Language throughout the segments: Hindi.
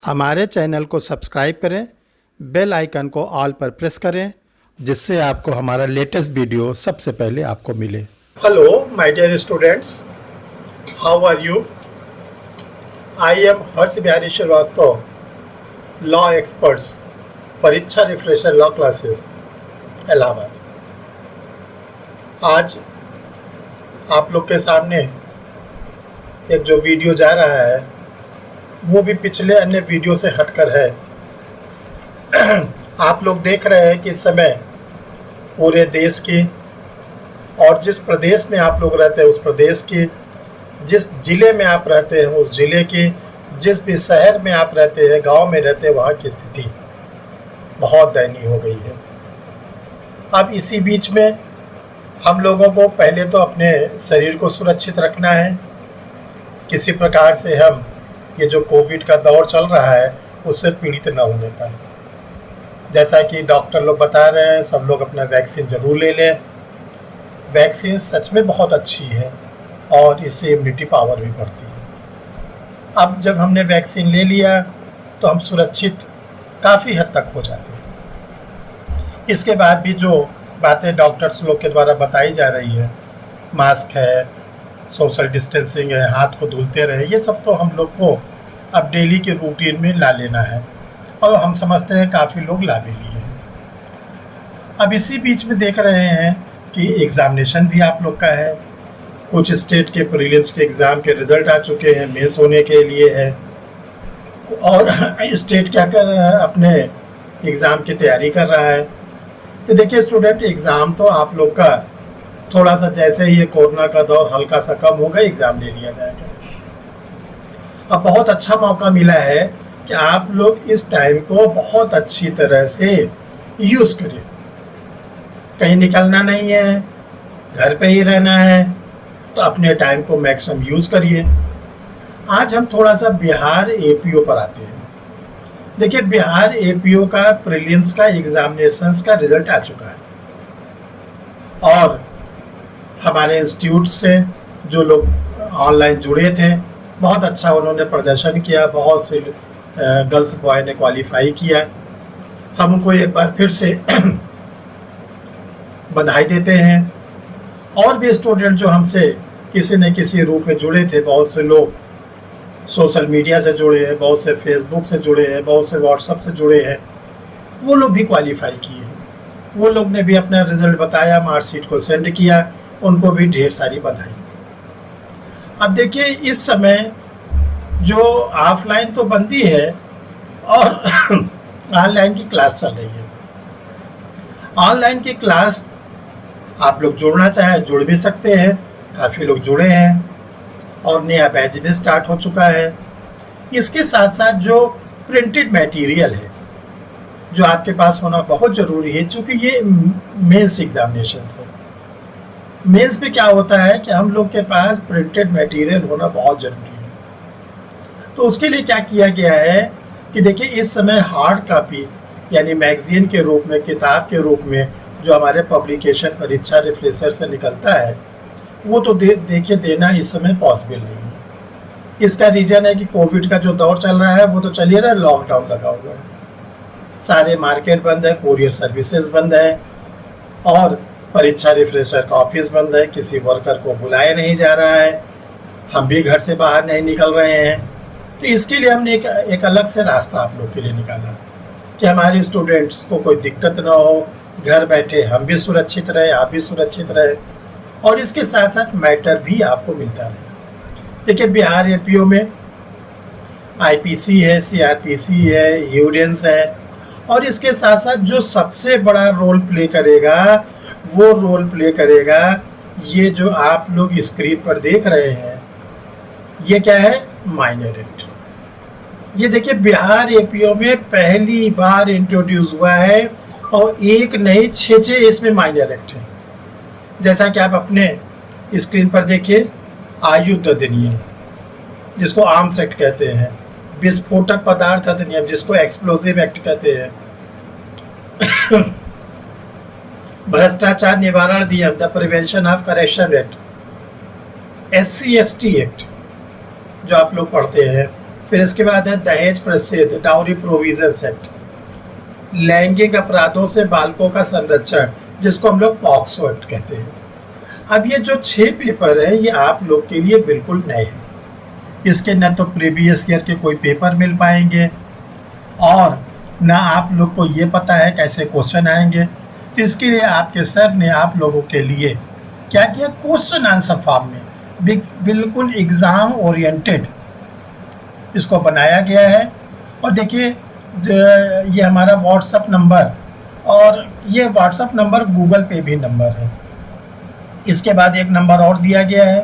हमारे चैनल को सब्सक्राइब करें, बेल आइकन को ऑल पर प्रेस करें, जिससे आपको हमारा लेटेस्ट वीडियो सबसे पहले आपको मिले। Hello, my dear students. How are you? I am Harsh Bihari Srivastava, Law Experts, परीक्षा रिफ्रेशर लॉ क्लासेस, इलाहाबाद। आज आप लोग के सामने एक जो वीडियो जा रहा है वो भी पिछले अन्य वीडियो से हटकर है। आप लोग देख रहे हैं कि इस समय पूरे देश की और जिस प्रदेश में आप लोग रहते हैं उस प्रदेश की, जिस ज़िले में आप रहते हैं उस ज़िले की, जिस भी शहर में आप रहते हैं, गांव में रहते हैं, वहाँ की स्थिति बहुत दयनीय हो गई है। अब इसी बीच में हम लोगों को पहले तो अपने शरीर को सुरक्षित रखना है, किसी प्रकार से हम ये जो कोविड का दौर चल रहा है उससे पीड़ित न होने पाए। जैसा कि डॉक्टर लोग बता रहे हैं, सब लोग अपना वैक्सीन ज़रूर ले लें। वैक्सीन सच में बहुत अच्छी है और इससे इम्यूनिटी पावर भी बढ़ती है। अब जब हमने वैक्सीन ले लिया तो हम सुरक्षित काफ़ी हद तक हो जाते हैं। इसके बाद भी जो बातें डॉक्टर्स लोग के द्वारा बताई जा रही है, मास्क है, सोशल डिस्टेंसिंग है, हाथ को धुलते रहे, ये सब तो हम लोग को अब डेली के रूटीन में ला लेना है और हम समझते हैं काफ़ी लोग ला भी लिए हैं। अब इसी बीच में देख रहे हैं कि एग्ज़ामिनेशन भी आप लोग का है। कुछ स्टेट के प्रीलिम्स के एग्ज़ाम के रिज़ल्ट आ चुके हैं, मेंस होने के लिए है, और स्टेट क्या कर रहा है, अपने एग्ज़ाम की तैयारी कर रहा है। तो देखिए स्टूडेंट, एग्ज़ाम तो आप लोग का थोड़ा सा जैसे ही ये कोरोना का दौर हल्का सा कम होगा एग्ज़ाम ले लिया जाएगा। अब बहुत अच्छा मौका मिला है कि आप लोग इस टाइम को बहुत अच्छी तरह से यूज़ करें। कहीं निकलना नहीं है, घर पे ही रहना है, तो अपने टाइम को मैक्सिमम यूज़ करिए। आज हम थोड़ा सा बिहार एपीओ पर आते हैं। देखिए, बिहार एपीओ का प्रीलिम्स का एग्जामिनेशंस का रिजल्ट आ चुका है और हमारे इंस्टीट्यूट से जो लोग ऑनलाइन जुड़े थे बहुत अच्छा उन्होंने प्रदर्शन किया, बहुत से गर्ल्स बॉय ने क्वालिफाई किया। हम उनको एक बार फिर से बधाई देते हैं। और भी स्टूडेंट जो हमसे किसी न किसी रूप में जुड़े थे, बहुत से लोग सोशल मीडिया से जुड़े हैं, बहुत से फेसबुक से जुड़े हैं, बहुत से व्हाट्सएप से जुड़े हैं, वो लोग भी क्वालिफाई किए हैं। वो लोग ने भी अपना रिजल्ट बताया, मार्कशीट को सेंड किया, उनको भी ढेर सारी बधाई। अब देखिए, इस समय जो ऑफलाइन तो बंदी है और ऑनलाइन की क्लास चल रही है। ऑनलाइन की क्लास आप लोग जुड़ना चाहें जुड़ भी सकते हैं, काफ़ी लोग जुड़े हैं और नया बैच भी स्टार्ट हो चुका है। इसके साथ साथ जो प्रिंटेड मटेरियल है जो आपके पास होना बहुत ज़रूरी है, क्योंकि ये मेंस एग्जामिनेशन है। मेंस पे क्या होता है कि हम लोग के पास प्रिंटेड मटेरियल होना बहुत ज़रूरी है। तो उसके लिए क्या किया गया है कि देखिए, इस समय हार्ड कॉपी यानी मैगजीन के रूप में, किताब के रूप में जो हमारे पब्लिकेशन परीक्षा रिफ्रेशर से निकलता है वो तो देखिए देना इस समय पॉसिबल नहीं है। इसका रीज़न है कि कोविड का जो दौर चल रहा है वो तो चलिए ना, लॉकडाउन लगा हुआ है, सारे मार्केट बंद है, कोरियर सर्विसेज बंद है और परीक्षा रिफ्रेशर का ऑफिस बंद है, किसी वर्कर को बुलाया नहीं जा रहा है, हम भी घर से बाहर नहीं निकल रहे हैं। तो इसके लिए हमने एक अलग से रास्ता आप लोग के लिए निकाला कि हमारे स्टूडेंट्स को कोई दिक्कत ना हो, घर बैठे हम भी सुरक्षित रहे, आप भी सुरक्षित रहे और इसके साथ साथ मैटर भी आपको मिलता रहे। देखिए, बिहार एपीओ में आईपीसी है, सीआरपीसी है, यूडेंस है और इसके साथ साथ जो सबसे बड़ा रोल प्ले करेगा वो रोल प्ले करेगा ये जो आप लोग स्क्रीन पर देख रहे हैं, ये क्या है, माइनर एक्ट। ये देखिए, बिहार एपीओ में पहली बार इंट्रोड्यूस हुआ है और एक नहीं 6 इसमें माइनर एक्ट है। जैसा कि आप अपने स्क्रीन पर देखिए, आयुध अधिनियम जिसको आर्म्स एक्ट कहते हैं, विस्फोटक पदार्थ अधिनियम जिसको एक्सप्लोजिव एक्ट कहते हैं, भ्रष्टाचार निवारण अधिनियम the prevention of corruption act, SC/ST act जो आप लोग पढ़ते हैं, फिर इसके बाद है दहेज प्रसिद्ध डाउरी प्रोविजन एक्ट, लैंगिक अपराधों से बालकों का संरक्षण जिसको हम लोग पॉक्सो एक्ट कहते हैं। अब ये जो 6 पेपर है ये आप लोग के लिए बिल्कुल नए हैं। इसके न तो प्रीवियस ईयर के कोई पेपर मिल पाएंगे और ना आप लोग को ये पता है कैसे क्वेश्चन आएंगे। तो इसके लिए आपके सर ने आप लोगों के लिए क्या किया, क्वेश्चन आंसर फॉर्म में बिल्कुल एग्ज़ाम ओरिएंटेड इसको बनाया गया है। और देखिए ये हमारा व्हाट्सएप नंबर, और ये व्हाट्सएप नंबर गूगल पे भी नंबर है। इसके बाद एक नंबर और दिया गया है।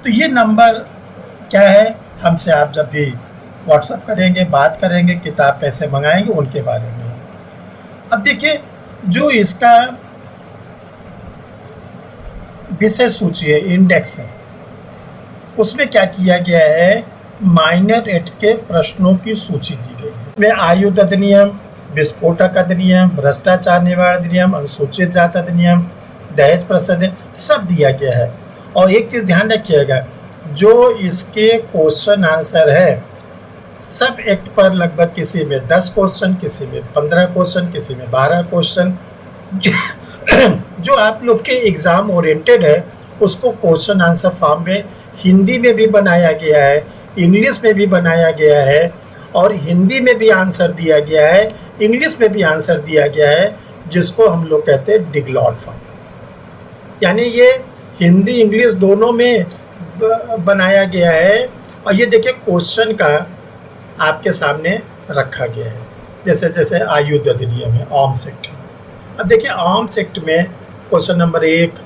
तो ये नंबर क्या है, हमसे आप जब भी व्हाट्सएप करेंगे, बात करेंगे, किताब कैसे मंगाएंगे उनके बारे में। अब देखिए जो इसका विषय सूची है, इंडेक्स है, उसमें क्या किया गया है, माइनर एक्ट के प्रश्नों की सूची दी गई है। इसमें आयुध अधिनियम, विस्फोटक अधिनियम, भ्रष्टाचार निवारण अधिनियम, अनुसूचित जाति अधिनियम, दहेज प्रसिद्ध सब दिया गया है। और एक चीज़ ध्यान रखिएगा, जो इसके क्वेश्चन आंसर है सब एक्ट पर लगभग किसी में 10 क्वेश्चन, किसी में 15 क्वेश्चन, किसी में 12 क्वेश्चन, जो आप लोग के एग्ज़ाम ओरिएंटेड है उसको क्वेश्चन आंसर फॉर्म में हिंदी में भी बनाया गया है, इंग्लिश में भी बनाया गया है, और हिंदी में भी आंसर दिया गया है, इंग्लिश में भी आंसर दिया गया है, जिसको हम लोग कहते हैं डिगलॉट फॉर्म। यानी ये हिंदी इंग्लिश दोनों में बनाया गया है। और ये देखिए क्वेश्चन का आपके सामने रखा गया है, जैसे जैसे आयुध अधिनियम है, आर्म्स एक्ट है। अब देखिए आर्म्स एक्ट में क्वेश्चन नंबर 1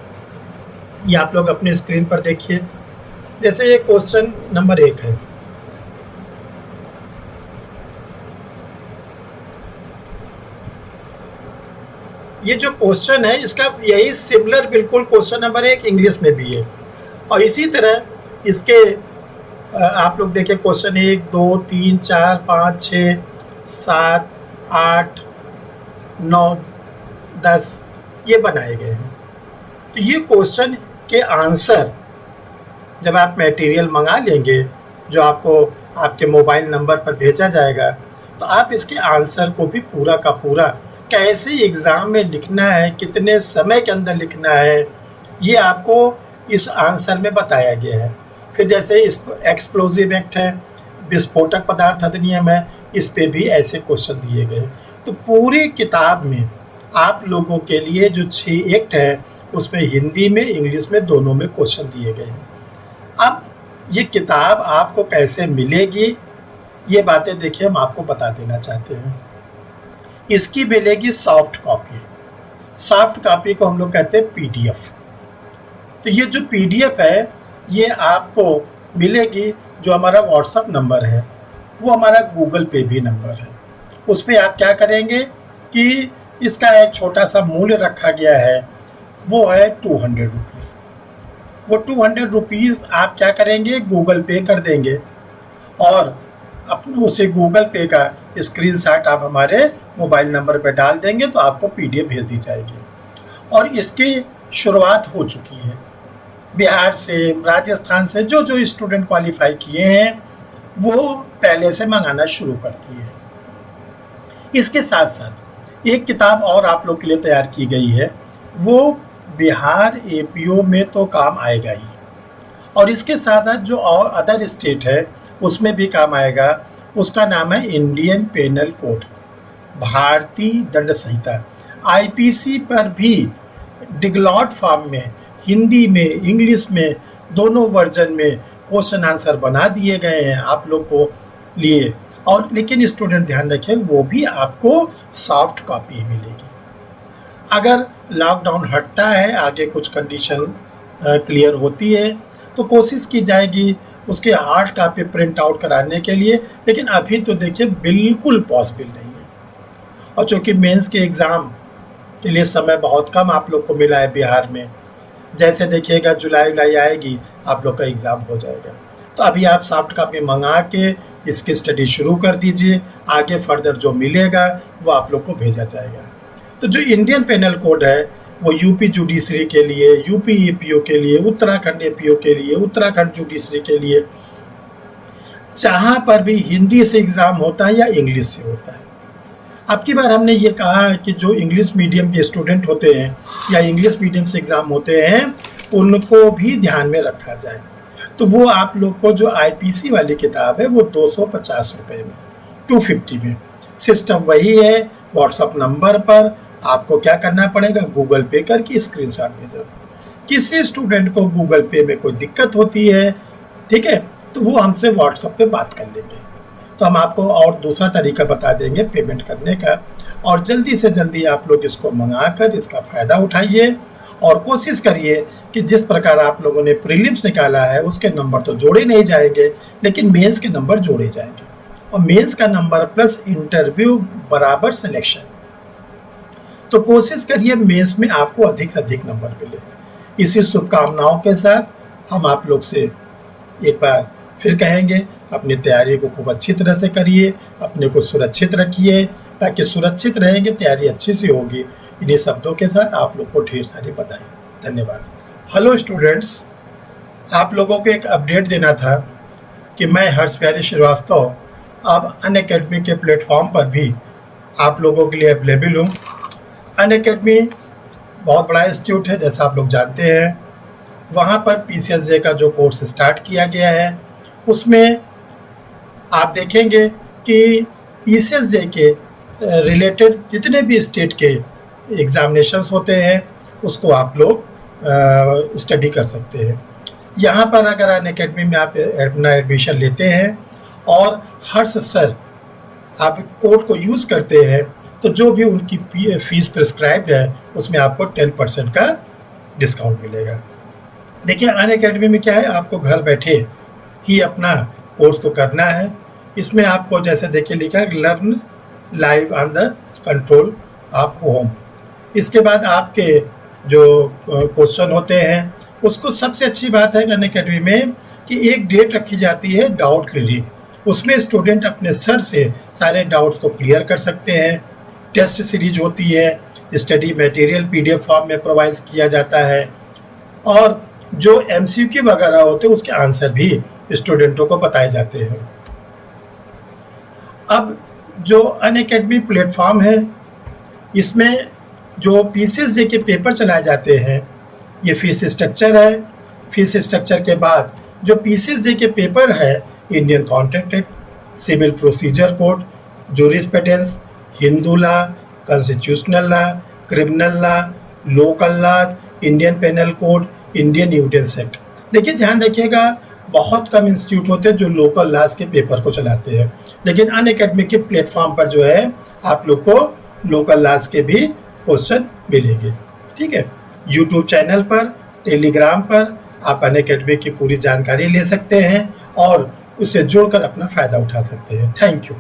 ये आप लोग अपनी स्क्रीन पर देखिए। जैसे ये क्वेश्चन नंबर 1 है, ये जो क्वेश्चन है इसका यही सिमिलर बिल्कुल क्वेश्चन नंबर 1 इंग्लिश में भी है। और इसी तरह इसके आप लोग देखिए क्वेश्चन 1 2 3 4 5 6 7 8 9 10 ये बनाए गए हैं। तो ये क्वेश्चन के आंसर जब आप मटेरियल मंगा लेंगे जो आपको आपके मोबाइल नंबर पर भेजा जाएगा, तो आप इसके आंसर को भी पूरा का पूरा कैसे एग्ज़ाम में लिखना है, कितने समय के अंदर लिखना है, ये आपको इस आंसर में बताया गया है। फिर जैसे इस एक्सप्लोजिव एक्ट है, विस्फोटक पदार्थ अधिनियम है, इस पे भी ऐसे क्वेश्चन दिए गए हैं। तो पूरी किताब में आप लोगों के लिए जो 6 एक्ट है उसमें हिंदी में इंग्लिश में दोनों में क्वेश्चन दिए गए हैं। अब ये किताब आपको कैसे मिलेगी ये बातें देखिए हम आपको बता देना चाहते हैं। इसकी मिलेगी सॉफ्ट कॉपी। सॉफ्ट कॉपी को हम लोग कहते हैं PDF। तो ये जो PDF है ये आपको मिलेगी, जो हमारा व्हाट्सएप नंबर है वो हमारा गूगल पे भी नंबर है। उस पर आप क्या करेंगे कि इसका एक छोटा सा मूल्य रखा गया है, वो है 200 रुपीज़। वो 200 रुपीज़ आप क्या करेंगे, गूगल पे कर देंगे और अपने उसे गूगल पे का स्क्रीनशॉट आप हमारे मोबाइल नंबर पर डाल देंगे तो आपको PDF भेज दी जाएगी। और इसकी शुरुआत हो चुकी है। बिहार से, राजस्थान से जो स्टूडेंट क्वालिफाई किए हैं वो पहले से मंगाना शुरू कर दिए हैं। इसके साथ साथ एक किताब और आप लोग के लिए तैयार की गई है, वो बिहार APO में तो काम आएगा ही, और इसके साथ साथ जो और अदर स्टेट है उसमें भी काम आएगा। उसका नाम है इंडियन पेनल कोड, भारतीय दंड संहिता। IPC पर भी डिगलॉट फॉर्म में हिंदी में इंग्लिश में दोनों वर्जन में क्वेश्चन आंसर बना दिए गए हैं आप लोग को लिए। और लेकिन स्टूडेंट ध्यान रखें वो भी आपको सॉफ्ट कॉपी मिलेगी। अगर लॉकडाउन हटता है, आगे कुछ कंडीशन क्लियर होती है तो कोशिश की जाएगी उसके हार्ड कॉपी प्रिंट आउट कराने के लिए, लेकिन अभी तो देखिए बिल्कुल पॉसिबल नहीं है। और चूँकि मेंस के एग्ज़ाम के लिए समय बहुत कम आप लोग को मिला है बिहार में, जैसे देखिएगा जुलाई आएगी आप लोग का एग्ज़ाम हो जाएगा। तो अभी आप सॉफ्ट कॉपी मंगा के इसकी स्टडी शुरू कर दीजिए, आगे फर्दर जो मिलेगा वो आप लोग को भेजा जाएगा। तो जो इंडियन पेनल कोड है वो यूपी जुडिशरी के लिए, यूपी APO के लिए, उत्तराखंड APO के लिए, उत्तराखंड जुडिशरी के लिए, जहाँ पर भी हिंदी से एग्ज़ाम होता है या इंग्लिश से होता है। अब की बार हमने ये कहा है कि जो इंग्लिश मीडियम के स्टूडेंट होते हैं या इंग्लिश मीडियम से एग्ज़ाम होते हैं उनको भी ध्यान में रखा जाए। तो वो आप लोग को जो IPC वाली किताब है वो 250 रुपये में, 250 में। सिस्टम वही है, व्हाट्सअप नंबर पर आपको क्या करना पड़ेगा, गूगल पे करके स्क्रीनशॉट भेजना। किसी स्टूडेंट को गूगल पे में कोई दिक्कत होती है, ठीक है, तो वो हमसे व्हाट्सएप पे बात कर लेंगे, तो हम आपको और दूसरा तरीका बता देंगे पेमेंट करने का। और जल्दी से जल्दी आप लोग इसको मंगा कर इसका फ़ायदा उठाइए और कोशिश करिए कि जिस प्रकार आप लोगों ने प्रीलिम्स निकाला है उसके नंबर तो जोड़े नहीं जाएंगे, लेकिन मेंस के नंबर जोड़े जाएंगे। और मेंस का नंबर प्लस इंटरव्यू बराबर सिलेक्शन। तो कोशिश करिए मेंस में आपको अधिक से अधिक नंबर मिले। इसी शुभकामनाओं के साथ हम आप लोग से एक बार फिर कहेंगे, अपनी तैयारी को खूब अच्छी तरह से करिए, अपने को सुरक्षित रखिए, ताकि सुरक्षित रहेंगे तैयारी अच्छी सी होगी। इन्हीं शब्दों के साथ आप लोग को ढेर सारी बधाई। धन्यवाद। हेलो स्टूडेंट्स, आप लोगों को एक अपडेट देना था कि मैं हर्ष प्यारे श्रीवास्तव अब अनअकैडमी के प्लेटफॉर्म पर भी आप लोगों के लिए अवेलेबल हूँ। अनअकैडमी बहुत बड़ा इंस्टीट्यूट है, जैसा आप लोग जानते हैं। वहाँ पर PCSJ का जो कोर्स स्टार्ट किया गया है उसमें आप देखेंगे कि PCSJ के रिलेटेड जितने भी स्टेट के एग्ज़ामिनेशंस होते हैं उसको आप लोग स्टडी कर सकते हैं। यहाँ पर अगर अनअकैडमी में आप अपना एडमिशन लेते हैं और हर्ष सर आप कोड को यूज़ करते हैं तो जो भी उनकी फीस प्रिस्क्राइब्ड है उसमें आपको 10% का डिस्काउंट मिलेगा। देखिए अनअकैडमी में क्या है, आपको घर बैठे ही अपना कोर्स को करना है। इसमें आपको जैसे देखिए लिखा है learn live on the control of home. इसके बाद आपके जो क्वेश्चन होते हैं उसको सबसे अच्छी बात है अनअकैडमी में कि एक डेट रखी जाती है डाउट क्लियरिंग। उसमें स्टूडेंट अपने सर से सारे डाउट्स को क्लियर कर सकते हैं। टेस्ट सीरीज होती है, स्टडी मटेरियल PDF फॉर्म में प्रोवाइड किया जाता है और जो MCQ वगैरह होते हैं उसके आंसर भी स्टूडेंटों को बताए जाते हैं। अब जो अनअकैडमी प्लेटफॉर्म है इसमें जो PCSJ के पेपर चलाए जाते हैं ये फीस स्ट्रक्चर है। फीस स्ट्रक्चर के बाद जो PCSJ के पेपर है Indian contract, civil procedure code, jurisprudence, Hindu law, constitutional law, criminal law, local laws, Indian penal code, Indian evidence act. देखिए ध्यान रखिएगा, बहुत कम इंस्टीट्यूट होते हैं जो लोकल लॉज के पेपर को चलाते हैं, लेकिन अनअकैडमी के प्लेटफॉर्म पर जो है आप लोग को लोकल लॉज के भी क्वेश्चन मिलेंगे। ठीक है, यूट्यूब चैनल पर, टेलीग्राम पर आप अनअकैडमी की पूरी जानकारी ले सकते हैं और उससे जुड़कर अपना फ़ायदा उठा सकते हैं। Thank you.